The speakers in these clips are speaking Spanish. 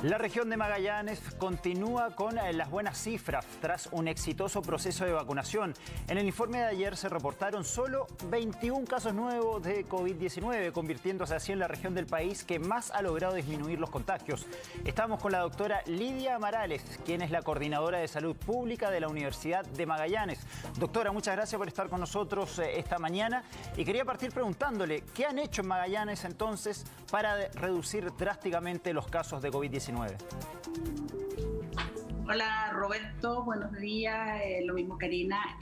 La región de Magallanes continúa con las buenas cifras tras un exitoso proceso de vacunación. En el informe de ayer se reportaron solo 21 casos nuevos de COVID-19, convirtiéndose así en la región del país que más ha logrado disminuir los contagios. Estamos con la doctora Lidia Amarales, quien es la coordinadora de salud pública de la Universidad de Magallanes. Doctora, muchas gracias por estar con nosotros esta mañana y quería partir preguntándole, ¿qué han hecho en Magallanes entonces para reducir drásticamente los casos de COVID-19? Hola Roberto, buenos días, lo mismo Karina.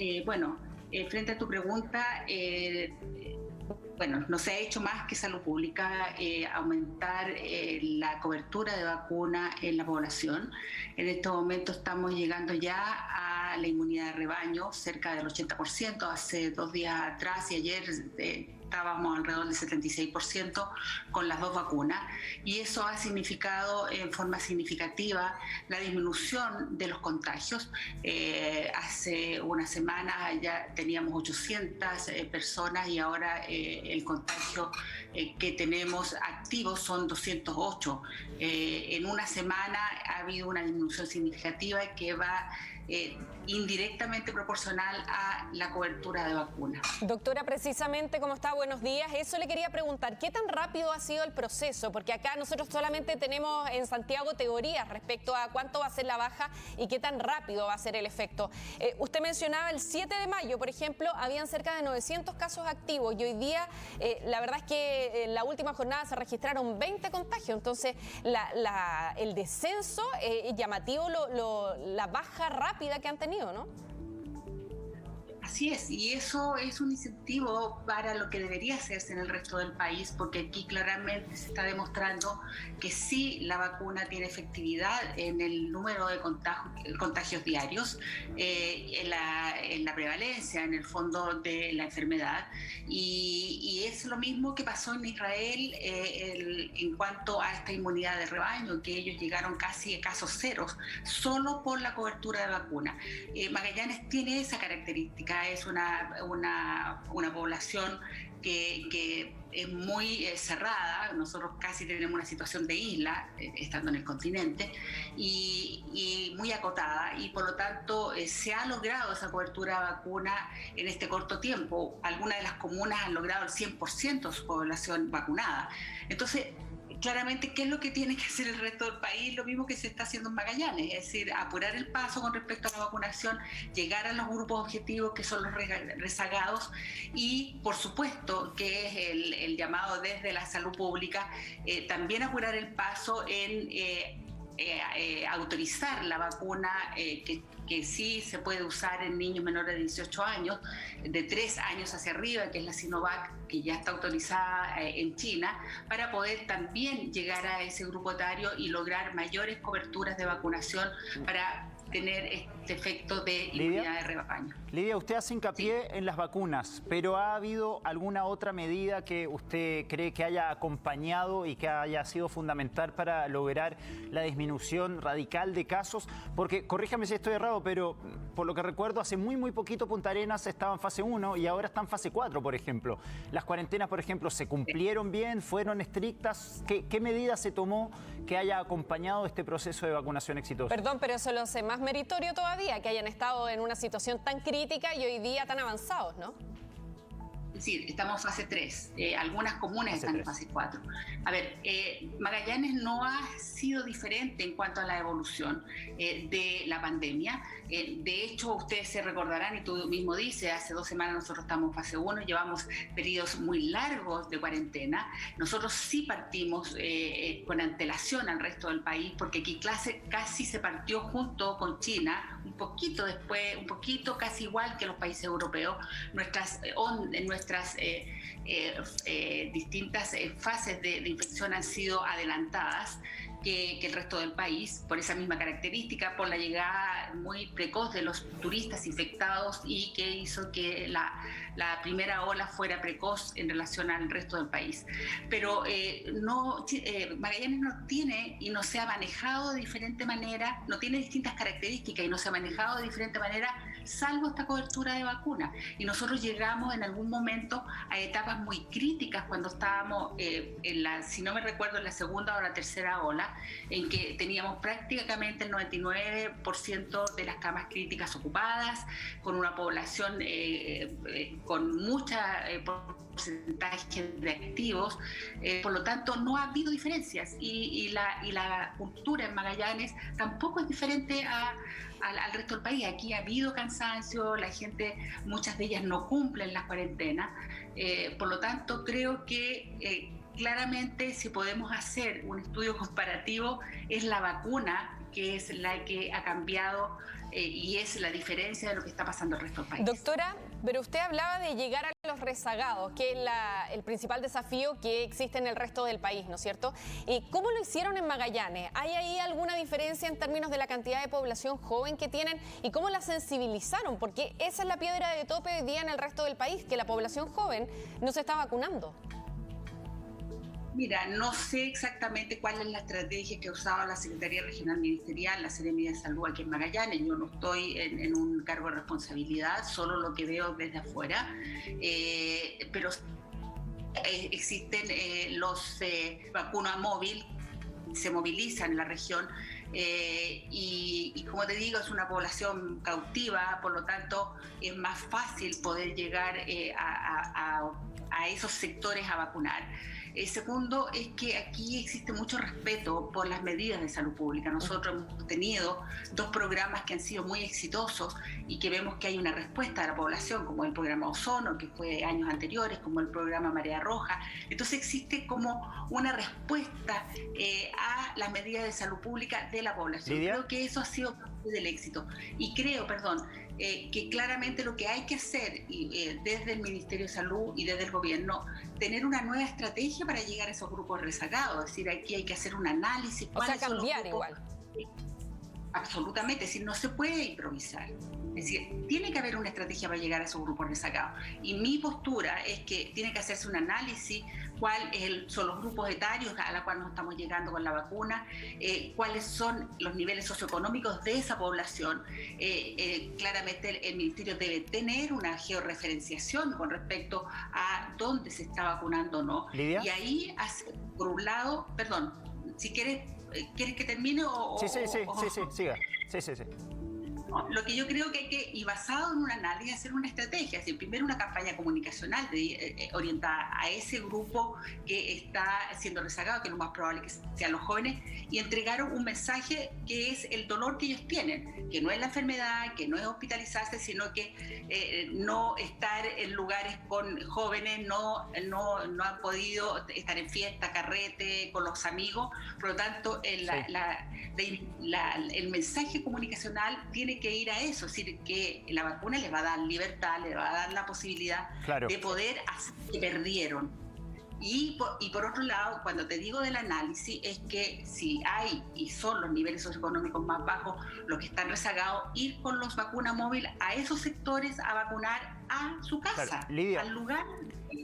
Frente a tu pregunta, no se ha hecho más que salud pública aumentar la cobertura de vacuna en la población. En este momento estamos llegando ya a la inmunidad de rebaño, cerca del 80%. Hace 2 días atrás y ayer estábamos alrededor del 76% con las 2 vacunas, y eso ha significado en forma significativa la disminución de los contagios. Hace una semana ya teníamos 800 personas y ahora el contagio que tenemos activo son 208. En una semana ha habido una disminución significativa que va indirectamente proporcional a la cobertura de vacunas. Doctora, precisamente, ¿cómo está? Buenos días. Eso le quería preguntar, ¿qué tan rápido ha sido el proceso? Porque acá nosotros solamente tenemos en Santiago teorías respecto a cuánto va a ser la baja y qué tan rápido va a ser el efecto. Usted mencionaba el 7 de mayo, por ejemplo, habían cerca de 900 casos activos y hoy día la verdad es que en la última jornada se registraron 20 contagios. Entonces, el descenso es llamativo, la baja rápida que han tenido, ¿no? Así es, y eso es un incentivo para lo que debería hacerse en el resto del país, porque aquí claramente se está demostrando que sí la vacuna tiene efectividad en el número de contagios diarios, en la prevalencia, en el fondo de la enfermedad, y es lo mismo que pasó en Israel en cuanto a esta inmunidad de rebaño, que ellos llegaron casi a casos ceros, solo por la cobertura de vacuna. Magallanes tiene esa característica. Es una población que es muy cerrada. Nosotros casi tenemos una situación de isla, estando en el continente, y muy acotada, y por lo tanto se ha logrado esa cobertura de vacuna en este corto tiempo. Algunas de las comunas han logrado el 100% de su población vacunada. Entonces, claramente, ¿qué es lo que tiene que hacer el resto del país? Lo mismo que se está haciendo en Magallanes, es decir, apurar el paso con respecto a la vacunación, llegar a los grupos objetivos que son los rezagados, y por supuesto que es el llamado desde la salud pública, también apurar el paso en autorizar la vacuna que sí se puede usar en niños menores de 18 años, de 3 años hacia arriba, que es la Sinovac, que ya está autorizada en China, para poder también llegar a ese grupo etario y lograr mayores coberturas de vacunación para tener este efecto de inmunidad de rebaño. Lidia, usted hace hincapié en las vacunas, pero ¿ha habido alguna otra medida que usted cree que haya acompañado y que haya sido fundamental para lograr la disminución radical de casos? Porque, corríjame si estoy errado, pero por lo que recuerdo, hace muy poquito Punta Arenas estaba en fase 1 y ahora está en fase 4, por ejemplo. Las cuarentenas, por ejemplo, ¿se cumplieron bien? ¿Fueron estrictas? ¿Qué medida se tomó que haya acompañado este proceso de vacunación exitoso? Perdón, pero eso lo hace más meritorio todavía, que hayan estado en una situación tan crítica y hoy día tan avanzados, ¿no? Es decir, estamos en fase 3, algunas comunas están en fase 4. A ver, Magallanes no ha sido diferente en cuanto a la evolución de la pandemia. De hecho, ustedes se recordarán, y tú mismo dices, hace 2 semanas nosotros estamos en fase 1, llevamos periodos muy largos de cuarentena. Nosotros sí partimos con antelación al resto del país, porque aquí casi se partió junto con China, un poquito después, un poquito casi igual que los países europeos. Nuestras distintas fases de infección han sido adelantadas que el resto del país, por esa misma característica, por la llegada muy precoz de los turistas infectados, y que hizo que la primera ola fuera precoz en relación al resto del país. Pero Magallanes no tiene y no se ha manejado de diferente manera, no tiene distintas características y no se ha manejado de diferente manera salvo esta cobertura de vacunas. Y nosotros llegamos en algún momento a etapas muy críticas cuando estábamos, si no me recuerdo, en la segunda o la tercera ola, en que teníamos prácticamente el 99% de las camas críticas ocupadas, con una población con mucha porcentaje de activos, por lo tanto no ha habido diferencias y la cultura en Magallanes tampoco es diferente al resto del país. Aquí ha habido cansancio, la gente, muchas de ellas no cumplen las cuarentenas, por lo tanto creo que claramente si podemos hacer un estudio comparativo es la vacuna que es la que ha cambiado y es la diferencia de lo que está pasando en el resto del país. Doctora, pero usted hablaba de llegar a los rezagados, que es el principal desafío que existe en el resto del país, ¿no es cierto? ¿Cómo lo hicieron en Magallanes? ¿Hay ahí alguna diferencia en términos de la cantidad de población joven que tienen y cómo la sensibilizaron? Porque esa es la piedra de tope hoy día en el resto del país, que la población joven no se está vacunando. Mira, no sé exactamente cuál es la estrategia que ha usado la Secretaría Regional Ministerial, la Seremía de Salud aquí en Magallanes. Yo no estoy en un cargo de responsabilidad, solo lo que veo desde afuera. Pero existen los vacunas móvil, se movilizan en la región y como te digo, es una población cautiva, por lo tanto es más fácil poder llegar a esos sectores a vacunar. Segundo, es que aquí existe mucho respeto por las medidas de salud pública. Nosotros hemos tenido 2 programas que han sido muy exitosos y que vemos que hay una respuesta de la población, como el programa Ozono, que fue años anteriores, como el programa Marea Roja. Entonces existe como una respuesta a las medidas de salud pública de la población. ¿Lidia? Creo que eso ha sido parte del éxito. Y creo, que claramente lo que hay que hacer desde el Ministerio de Salud y desde el gobierno, tener una nueva estrategia para llegar a esos grupos rezagados. Es decir, aquí hay que hacer un análisis. O sea, cambiar igual. Absolutamente, es decir, no se puede improvisar. Es decir, tiene que haber una estrategia para llegar a esos grupos rezagados. Y mi postura es que tiene que hacerse un análisis, cuáles son los grupos etarios a los cuales nos estamos llegando con la vacuna, cuáles son los niveles socioeconómicos de esa población. Claramente el Ministerio debe tener una georreferenciación con respecto a dónde se está vacunando o no. ¿Lidia? Y ahí, por un lado, perdón, si ¿quieres que termine o...? Sí, siga. Sí. Lo que yo creo que hay que, y basado en un análisis, hacer una estrategia. Es decir, primero una campaña comunicacional orientada a ese grupo que está siendo rezagado, que es lo más probable que sean los jóvenes, y entregar un mensaje que es el dolor que ellos tienen, que no es la enfermedad, que no es hospitalizarse, sino que no estar en lugares con jóvenes, no han podido estar en fiesta, carrete, con los amigos. Por lo tanto, el mensaje comunicacional tiene que ir a eso, es decir, que la vacuna les va a dar libertad, les va a dar la posibilidad de poder hacer lo que perdieron. Y por otro lado, cuando te digo del análisis, es que si hay y son los niveles socioeconómicos más bajos los que están rezagados, ir con los vacunas móviles a esos sectores a vacunar a su casa, Lidia, al lugar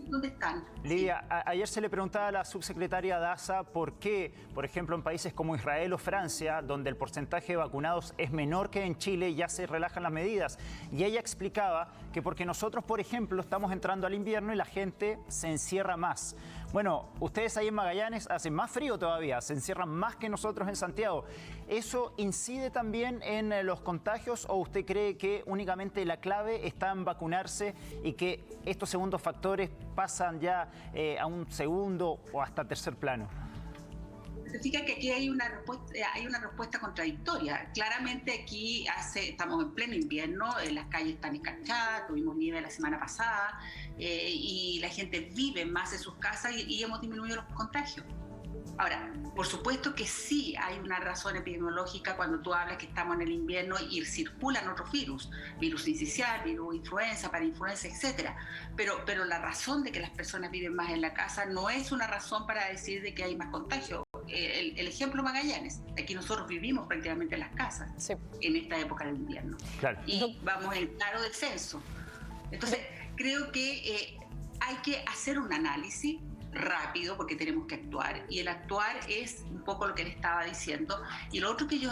donde están. Lidia, ayer se le preguntaba a la subsecretaria Daza por qué, por ejemplo, en países como Israel o Francia, donde el porcentaje de vacunados es menor que en Chile, ya se relajan las medidas. Y ella explicaba que porque nosotros, por ejemplo, estamos entrando al invierno y la gente se encierra más. Bueno, ustedes ahí en Magallanes hacen más frío todavía, se encierran más que nosotros en Santiago. ¿Eso incide también en los contagios o usted cree que únicamente la clave está en vacunarse y que estos segundos factores pasan ya a un segundo o hasta tercer plano? Fíjate que aquí hay una respuesta contradictoria. Claramente aquí estamos en pleno invierno, las calles están escarchadas, tuvimos nieve la semana pasada y la gente vive más en sus casas y hemos disminuido los contagios. Ahora, por supuesto que sí hay una razón epidemiológica cuando tú hablas que estamos en el invierno y circulan otros virus sincicial, virus influenza, parainfluenza, etcétera. Pero la razón de que las personas viven más en la casa no es una razón para decir de que hay más contagio. El ejemplo Magallanes, aquí nosotros vivimos prácticamente en las casas en esta época del invierno. Claro. Y vamos en claro descenso. Entonces, creo que hay que hacer un análisis rápido porque tenemos que actuar, y el actuar es un poco lo que le estaba diciendo. Y lo otro que yo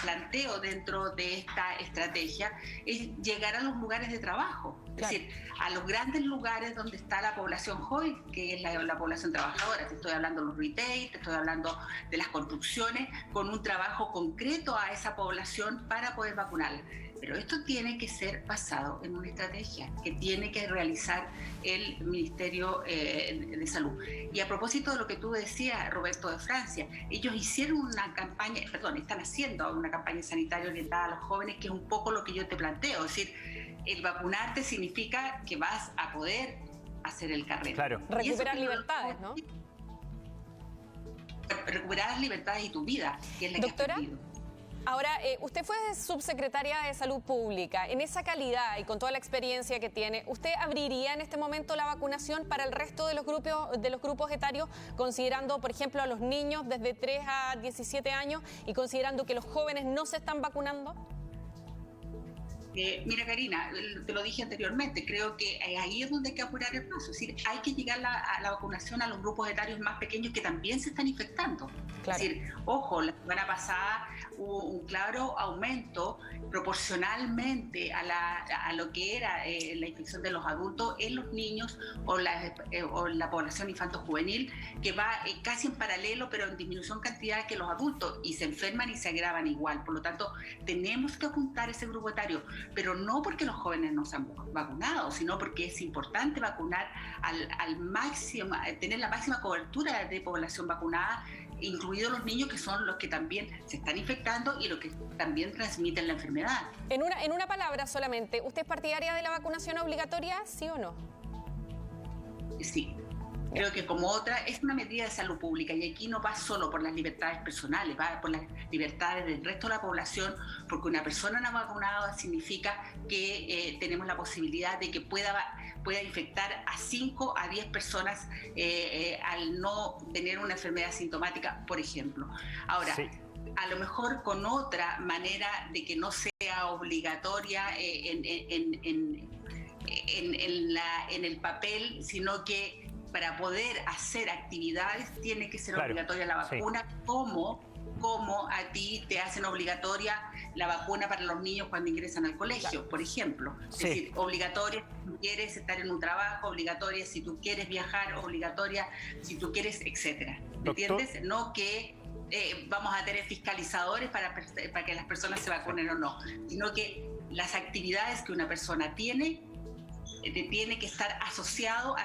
planteo dentro de esta estrategia es llegar a los lugares de trabajo, es decir, a los grandes lugares donde está la población joven, que es la población trabajadora. Te estoy hablando de los retail, te estoy hablando de las construcciones, con un trabajo concreto a esa población para poder vacunarla. Pero esto tiene que ser basado en una estrategia que tiene que realizar el Ministerio de Salud. Y a propósito de lo que tú decías, Roberto, de Francia, ellos hicieron una campaña, están haciendo una campaña sanitaria orientada a los jóvenes, que es un poco lo que yo te planteo. Es decir, el vacunarte significa que vas a poder hacer el carrete. Claro. Recuperar libertades, ¿no? Recuperar las libertades y tu vida, que es la Doctora, que has perdido. Ahora, usted fue subsecretaria de Salud Pública. En esa calidad y con toda la experiencia que tiene, ¿usted abriría en este momento la vacunación para el resto de los grupos etarios, considerando, por ejemplo, a los niños desde 3 a 17 años y considerando que los jóvenes no se están vacunando? Mira, Karina, te lo dije anteriormente, creo que ahí es donde hay que apurar el paso. Es decir, hay que llegar a la vacunación a los grupos etarios más pequeños que también se están infectando. Claro. Es decir, ojo, la semana pasada hubo un claro aumento proporcionalmente a lo que era la infección de los adultos en los niños o la población infanto-juvenil, que va casi en paralelo, pero en disminución cantidad que los adultos, y se enferman y se agravan igual. Por lo tanto, tenemos que apuntar ese grupo etario, pero no porque los jóvenes no se han vacunado, sino porque es importante vacunar al máximo, tener la máxima cobertura de población vacunada, incluidos los niños, que son los que también se están infectando y los que también transmiten la enfermedad. En una palabra solamente, ¿usted es partidaria de la vacunación obligatoria, sí o no? Sí. Creo que como otra, es una medida de salud pública, y aquí no va solo por las libertades personales, va por las libertades del resto de la población, porque una persona no vacunada significa que tenemos la posibilidad de que pueda infectar a 5 a 10 personas al no tener una enfermedad sintomática, por ejemplo. Ahora, sí, a lo mejor con otra manera de que no sea obligatoria en el papel, sino que para poder hacer actividades tiene que ser obligatoria la vacuna, sí, como a ti te hacen obligatoria la vacuna para los niños cuando ingresan al colegio, por ejemplo. Sí. Es decir, obligatoria si tú quieres estar en un trabajo, obligatoria si tú quieres viajar, obligatoria si tú quieres, etcétera. ¿Me entiendes? No que vamos a tener fiscalizadores para que las personas se vacunen o no, sino que las actividades que una persona tiene que estar asociado a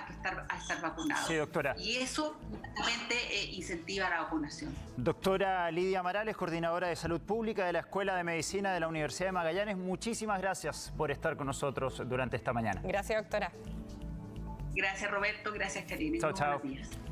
estar vacunado. Sí, doctora. Y eso realmente incentiva la vacunación. Doctora Lidia Marales, coordinadora de Salud Pública de la Escuela de Medicina de la Universidad de Magallanes, muchísimas gracias por estar con nosotros durante esta mañana. Gracias, doctora. Gracias, Roberto. Gracias, Karina. Chao, chao. Buenos días.